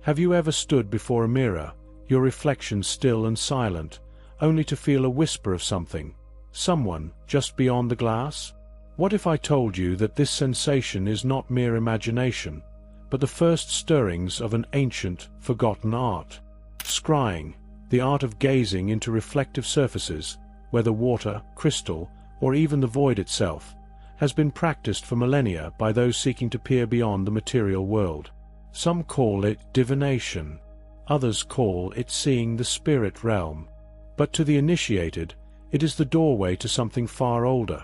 Have you ever stood before a mirror, your reflection still and silent, only to feel a whisper of something, someone, just beyond the glass? What if I told you that this sensation is not mere imagination, but the first stirrings of an ancient, forgotten art? Scrying, the art of gazing into reflective surfaces, whether water, crystal, or even the void itself, has been practiced for millennia by those seeking to peer beyond the material world. Some call it divination. Others call it seeing the spirit realm. But to the initiated, it is the doorway to something far older,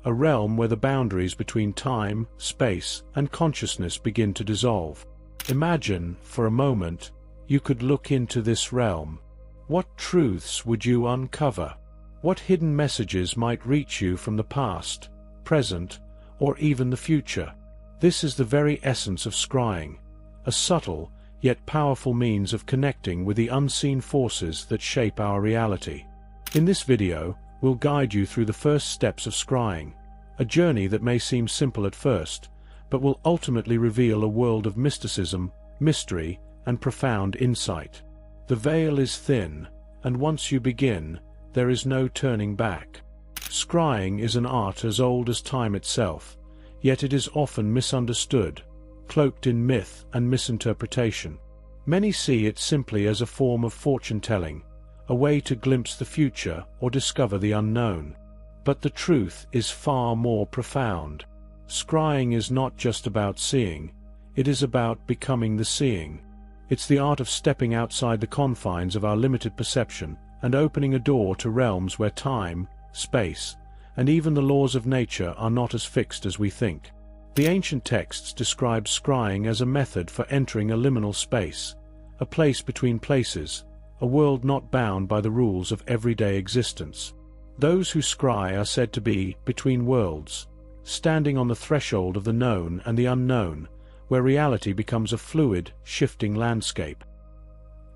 a realm where the boundaries between time, space, and consciousness begin to dissolve. Imagine, for a moment, you could look into this realm. What truths would you uncover? What hidden messages might reach you from the past, present, or even the future? This is the very essence of scrying, a subtle, yet powerful means of connecting with the unseen forces that shape our reality. In this video, we'll guide you through the first steps of scrying, a journey that may seem simple at first, but will ultimately reveal a world of mysticism, mystery, and profound insight. The veil is thin, and once you begin, there is no turning back. Scrying is an art as old as time itself, yet it is often misunderstood, cloaked in myth and misinterpretation. Many see it simply as a form of fortune-telling, a way to glimpse the future or discover the unknown. But the truth is far more profound. Scrying is not just about seeing, it is about becoming the seeing. It's the art of stepping outside the confines of our limited perception and opening a door to realms where time, space, and even the laws of nature are not as fixed as we think. The ancient texts describe scrying as a method for entering a liminal space, a place between places, a world not bound by the rules of everyday existence. Those who scry are said to be between worlds, standing on the threshold of the known and the unknown, where reality becomes a fluid, shifting landscape.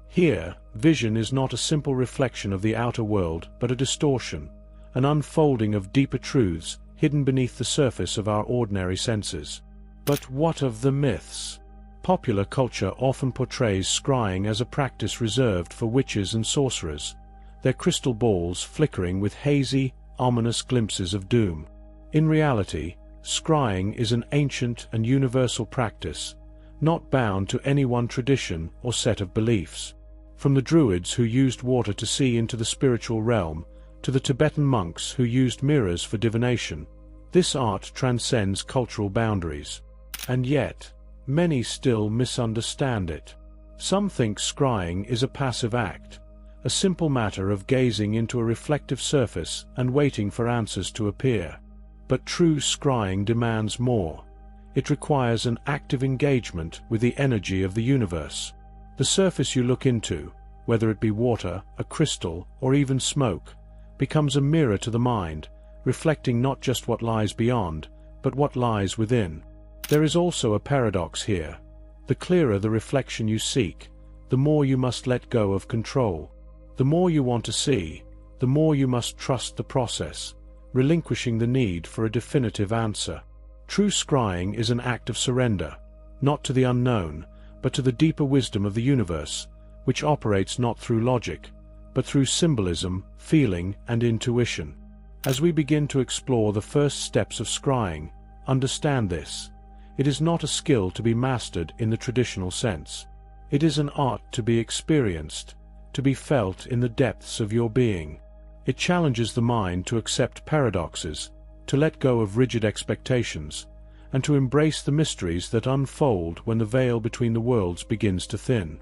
Here, vision is not a simple reflection of the outer world but a distortion, an unfolding of deeper truths hidden beneath the surface of our ordinary senses. But what of the myths? Popular culture often portrays scrying as a practice reserved for witches and sorcerers, their crystal balls flickering with hazy, ominous glimpses of doom. In reality, scrying is an ancient and universal practice, not bound to any one tradition or set of beliefs. From the Druids who used water to see into the spiritual realm, to the Tibetan monks who used mirrors for divination, this art transcends cultural boundaries. And yet, many still misunderstand it. Some think scrying is a passive act, a simple matter of gazing into a reflective surface and waiting for answers to appear. But true scrying demands more. It requires an active engagement with the energy of the universe. The surface you look into, whether it be water, a crystal, or even smoke, becomes a mirror to the mind, reflecting not just what lies beyond, but what lies within. There is also a paradox here. The clearer the reflection you seek, the more you must let go of control. The more you want to see, the more you must trust the process, relinquishing the need for a definitive answer. True scrying is an act of surrender, not to the unknown, but to the deeper wisdom of the universe, which operates not through logic, but through symbolism, feeling, and intuition. As we begin to explore the first steps of scrying, understand this. It is not a skill to be mastered in the traditional sense. It is an art to be experienced, to be felt in the depths of your being. It challenges the mind to accept paradoxes, to let go of rigid expectations, and to embrace the mysteries that unfold when the veil between the worlds begins to thin.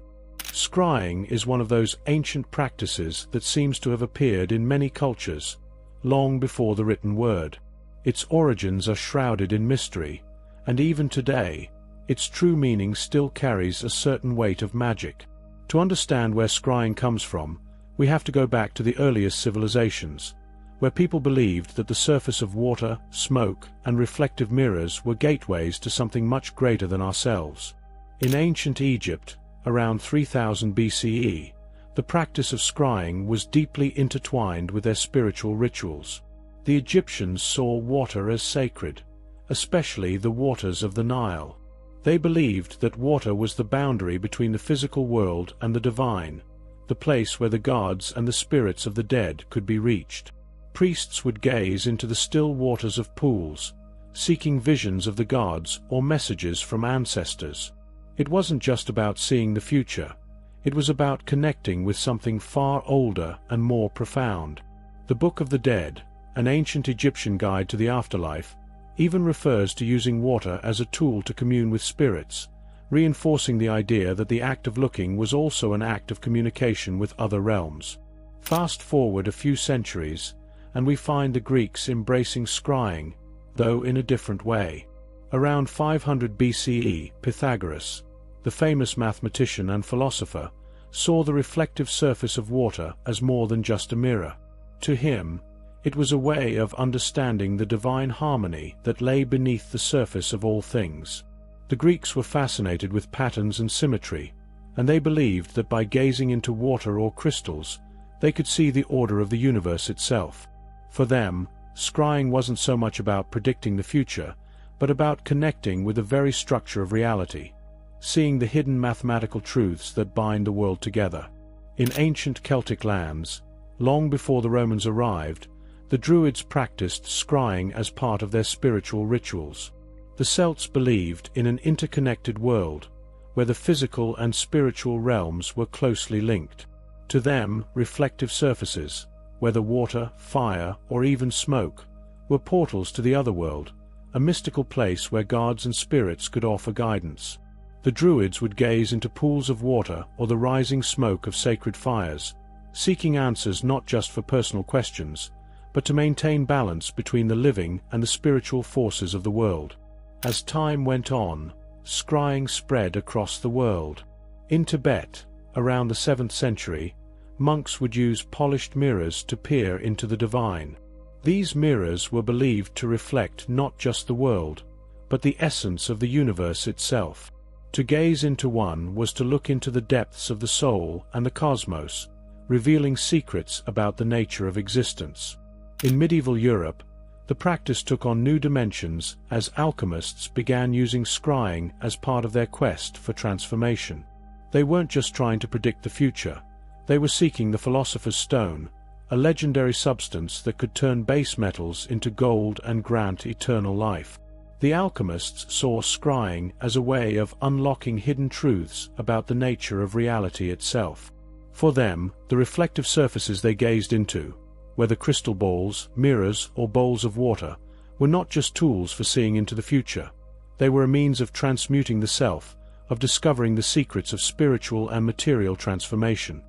Scrying is one of those ancient practices that seems to have appeared in many cultures, long before the written word. Its origins are shrouded in mystery, and even today, its true meaning still carries a certain weight of magic. To understand where scrying comes from, we have to go back to the earliest civilizations, where people believed that the surface of water, smoke, and reflective mirrors were gateways to something much greater than ourselves. In ancient Egypt, around 3000 BCE, the practice of scrying was deeply intertwined with their spiritual rituals. The Egyptians saw water as sacred, especially the waters of the Nile. They believed that water was the boundary between the physical world and the divine, the place where the gods and the spirits of the dead could be reached. Priests would gaze into the still waters of pools, seeking visions of the gods or messages from ancestors. It wasn't just about seeing the future. It was about connecting with something far older and more profound. The Book of the Dead, an ancient Egyptian guide to the afterlife, even refers to using water as a tool to commune with spirits, reinforcing the idea that the act of looking was also an act of communication with other realms. Fast forward a few centuries, and we find the Greeks embracing scrying, though in a different way. Around 500 BCE, Pythagoras, the famous mathematician and philosopher, saw the reflective surface of water as more than just a mirror. To him, it was a way of understanding the divine harmony that lay beneath the surface of all things. The Greeks were fascinated with patterns and symmetry, and they believed that by gazing into water or crystals, they could see the order of the universe itself. For them, scrying wasn't so much about predicting the future, but about connecting with the very structure of reality, seeing the hidden mathematical truths that bind the world together. In ancient Celtic lands, long before the Romans arrived, the Druids practiced scrying as part of their spiritual rituals. The Celts believed in an interconnected world, where the physical and spiritual realms were closely linked. To them, reflective surfaces, whether water, fire, or even smoke, were portals to the other world, a mystical place where gods and spirits could offer guidance. The Druids would gaze into pools of water or the rising smoke of sacred fires, seeking answers not just for personal questions, but to maintain balance between the living and the spiritual forces of the world. As time went on, scrying spread across the world. In Tibet, around the 7th century, monks would use polished mirrors to peer into the divine. These mirrors were believed to reflect not just the world, but the essence of the universe itself. To gaze into one was to look into the depths of the soul and the cosmos, revealing secrets about the nature of existence. In medieval Europe, the practice took on new dimensions as alchemists began using scrying as part of their quest for transformation. They weren't just trying to predict the future, they were seeking the philosopher's stone, a legendary substance that could turn base metals into gold and grant eternal life. The alchemists saw scrying as a way of unlocking hidden truths about the nature of reality itself. For them, the reflective surfaces they gazed into, whether crystal balls, mirrors, or bowls of water, were not just tools for seeing into the future. They were a means of transmuting the self, of discovering the secrets of spiritual and material transformation.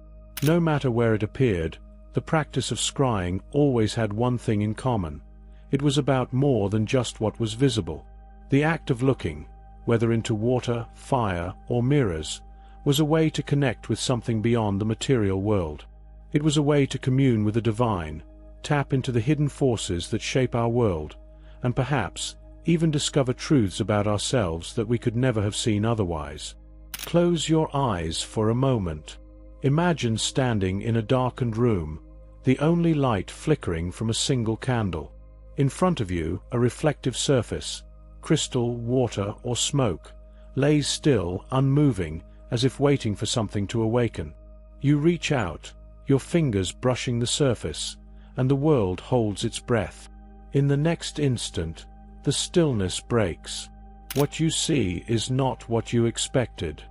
No matter where it appeared, the practice of scrying always had one thing in common. It was about more than just what was visible. The act of looking, whether into water, fire, or mirrors, was a way to connect with something beyond the material world. It was a way to commune with the divine, tap into the hidden forces that shape our world, and perhaps even discover truths about ourselves that we could never have seen otherwise. Close your eyes for a moment. Imagine standing in a darkened room, the only light flickering from a single candle. In front of you, a reflective surface, crystal, water, or smoke, lays still, unmoving, as if waiting for something to awaken. You reach out, your fingers brushing the surface, and the world holds its breath. In the next instant, the stillness breaks. What you see is not what you expected.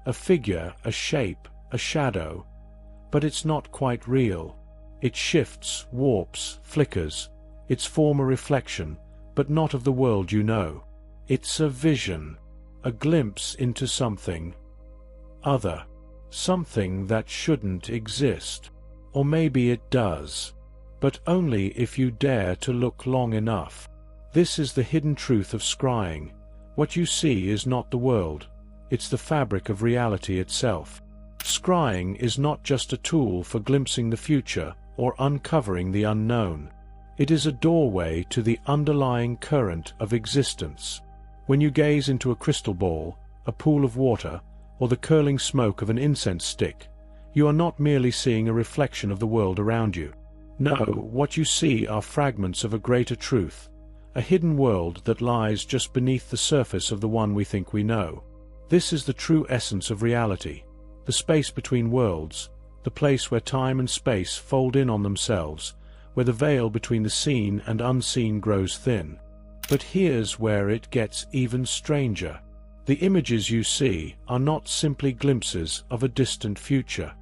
A figure, a shape, a shadow. But it's not quite real. It shifts, warps, flickers, its form a reflection, but not of the world you know. It's a vision, a glimpse into something other, something that shouldn't exist. Or maybe it does, but only if you dare to look long enough. This is the hidden truth of scrying. What you see is not the world, it's the fabric of reality itself. Scrying is not just a tool for glimpsing the future or uncovering the unknown. It is a doorway to the underlying current of existence. When you gaze into a crystal ball, a pool of water, or the curling smoke of an incense stick, you are not merely seeing a reflection of the world around you. No, what you see are fragments of a greater truth, a hidden world that lies just beneath the surface of the one we think we know. This is the true essence of reality, the space between worlds, the place where time and space fold in on themselves, where the veil between the seen and unseen grows thin. But here's where it gets even stranger. The images you see are not simply glimpses of a distant future.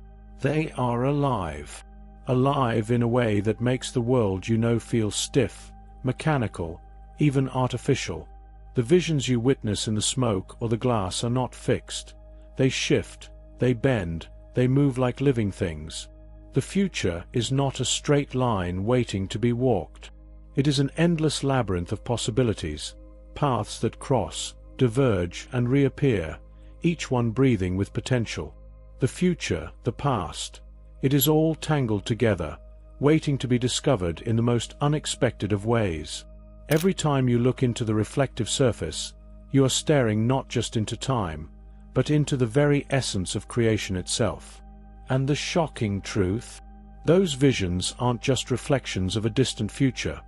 They are alive. Alive in a way that makes the world you know feel stiff, mechanical, even artificial. The visions you witness in the smoke or the glass are not fixed. They shift, they bend, they move like living things. The future is not a straight line waiting to be walked. It is an endless labyrinth of possibilities, paths that cross, diverge, and reappear, each one breathing with potential. The future, the past, it is all tangled together, waiting to be discovered in the most unexpected of ways. Every time you look into the reflective surface, you are staring not just into time, but into the very essence of creation itself. And the shocking truth? Those visions aren't just reflections of a distant future.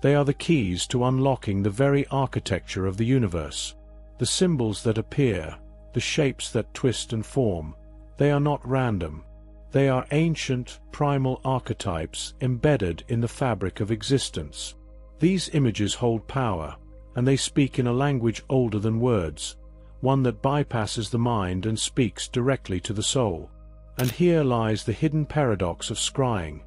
They are the keys to unlocking the very architecture of the universe. The symbols that appear, the shapes that twist and form, they are not random. They are ancient, primal archetypes embedded in the fabric of existence. These images hold power, and they speak in a language older than words, one that bypasses the mind and speaks directly to the soul. And here lies the hidden paradox of scrying.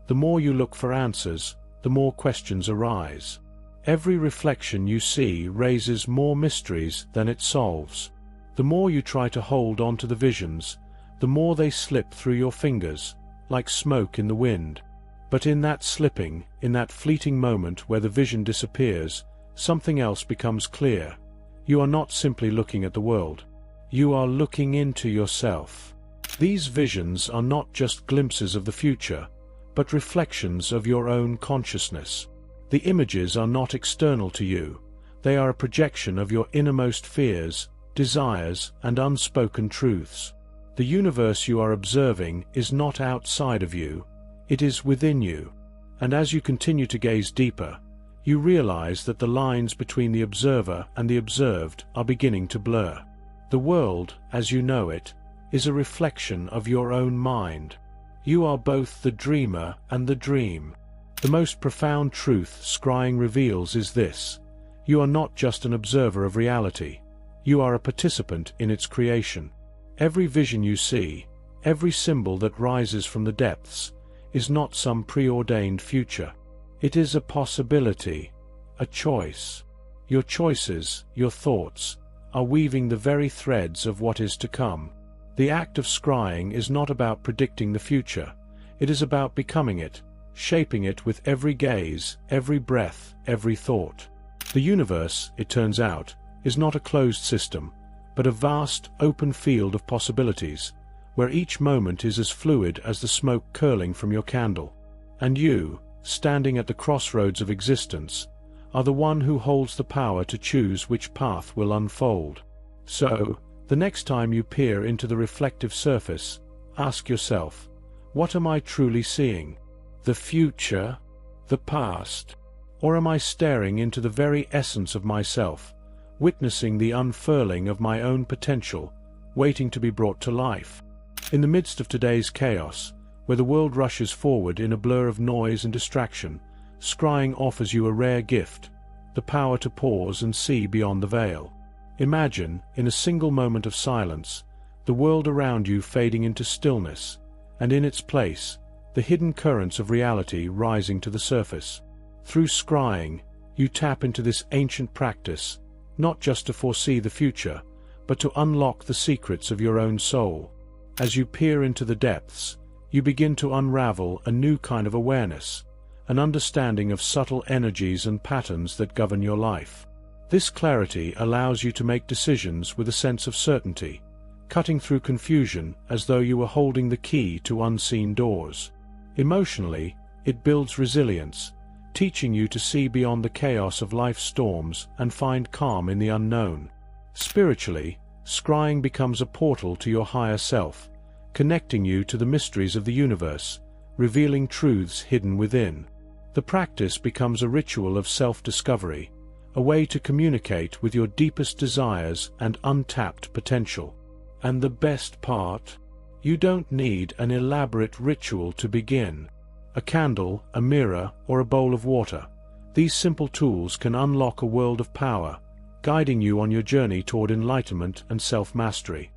The more you look for answers, the more questions arise. Every reflection you see raises more mysteries than it solves. The more you try to hold on to the visions, the more they slip through your fingers, like smoke in the wind. But in that slipping, in that fleeting moment where the vision disappears, something else becomes clear. You are not simply looking at the world. You are looking into yourself. These visions are not just glimpses of the future, but reflections of your own consciousness. The images are not external to you. They are a projection of your innermost fears, desires, and unspoken truths. The universe you are observing is not outside of you, it is within you. And as you continue to gaze deeper, you realize that the lines between the observer and the observed are beginning to blur. The world, as you know it, is a reflection of your own mind. You are both the dreamer and the dream. The most profound truth Scrying reveals is this: you are not just an observer of reality, you are a participant in its creation. Every vision you see, every symbol that rises from the depths, is not some preordained future. It is a possibility, a choice. Your choices, your thoughts, are weaving the very threads of what is to come. The act of scrying is not about predicting the future, it is about becoming it, shaping it with every gaze, every breath, every thought. The universe, it turns out, is not a closed system, but a vast, open field of possibilities, where each moment is as fluid as the smoke curling from your candle. And you, standing at the crossroads of existence, are the one who holds the power to choose which path will unfold. So, the next time you peer into the reflective surface, ask yourself, what am I truly seeing? The future? The past? Or am I staring into the very essence of myself, witnessing the unfurling of my own potential, waiting to be brought to life? In the midst of today's chaos, where the world rushes forward in a blur of noise and distraction, Scrying offers you a rare gift, the power to pause and see beyond the veil. Imagine, in a single moment of silence, the world around you fading into stillness, and in its place, the hidden currents of reality rising to the surface. Through Scrying, you tap into this ancient practice, not just to foresee the future, but to unlock the secrets of your own soul. As you peer into the depths, you begin to unravel a new kind of awareness, an understanding of subtle energies and patterns that govern your life. This clarity allows you to make decisions with a sense of certainty, cutting through confusion as though you were holding the key to unseen doors. Emotionally, it builds resilience, teaching you to see beyond the chaos of life's storms and find calm in the unknown. Spiritually, Scrying becomes a portal to your higher self, connecting you to the mysteries of the universe, revealing truths hidden within. The practice becomes a ritual of self-discovery, a way to communicate with your deepest desires and untapped potential. And the best part? You don't need an elaborate ritual to begin. A candle, a mirror, or a bowl of water. These simple tools can unlock a world of power, guiding you on your journey toward enlightenment and self-mastery.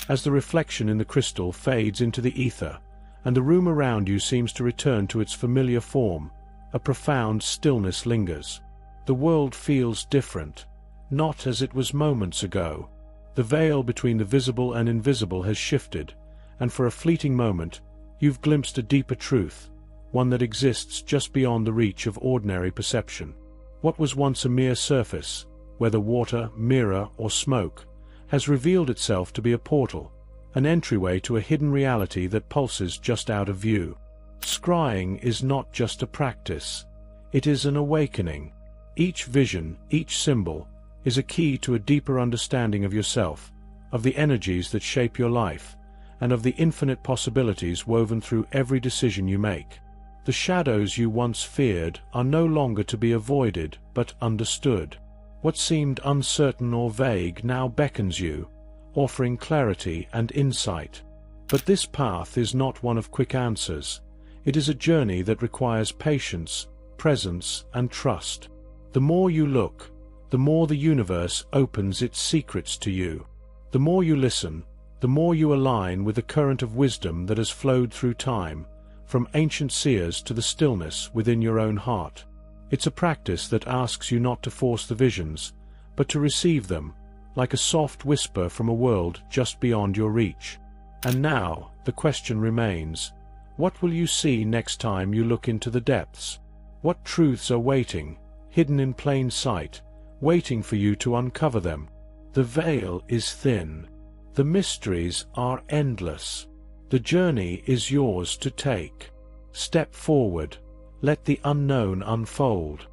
As the reflection in the crystal fades into the ether, and the room around you seems to return to its familiar form, a profound stillness lingers. The world feels different, not as it was moments ago. The veil between the visible and invisible has shifted, and for a fleeting moment, you've glimpsed a deeper truth, one that exists just beyond the reach of ordinary perception. What was once a mere surface, whether water, mirror, or smoke, has revealed itself to be a portal, an entryway to a hidden reality that pulses just out of view. Scrying is not just a practice, it is an awakening. Each vision, each symbol, is a key to a deeper understanding of yourself, of the energies that shape your life, and of the infinite possibilities woven through every decision you make. The shadows you once feared are no longer to be avoided, but understood. What seemed uncertain or vague now beckons you, offering clarity and insight. But this path is not one of quick answers. It is a journey that requires patience, presence, and trust. The more you look, the more the universe opens its secrets to you. The more you listen, the more you align with the current of wisdom that has flowed through time, from ancient seers to the stillness within your own heart. It's a practice that asks you not to force the visions, but to receive them, like a soft whisper from a world just beyond your reach. And now, the question remains, what will you see next time you look into the depths? What truths are waiting, hidden in plain sight, waiting for you to uncover them? The veil is thin. The mysteries are endless. The journey is yours to take. Step forward. Let the unknown unfold.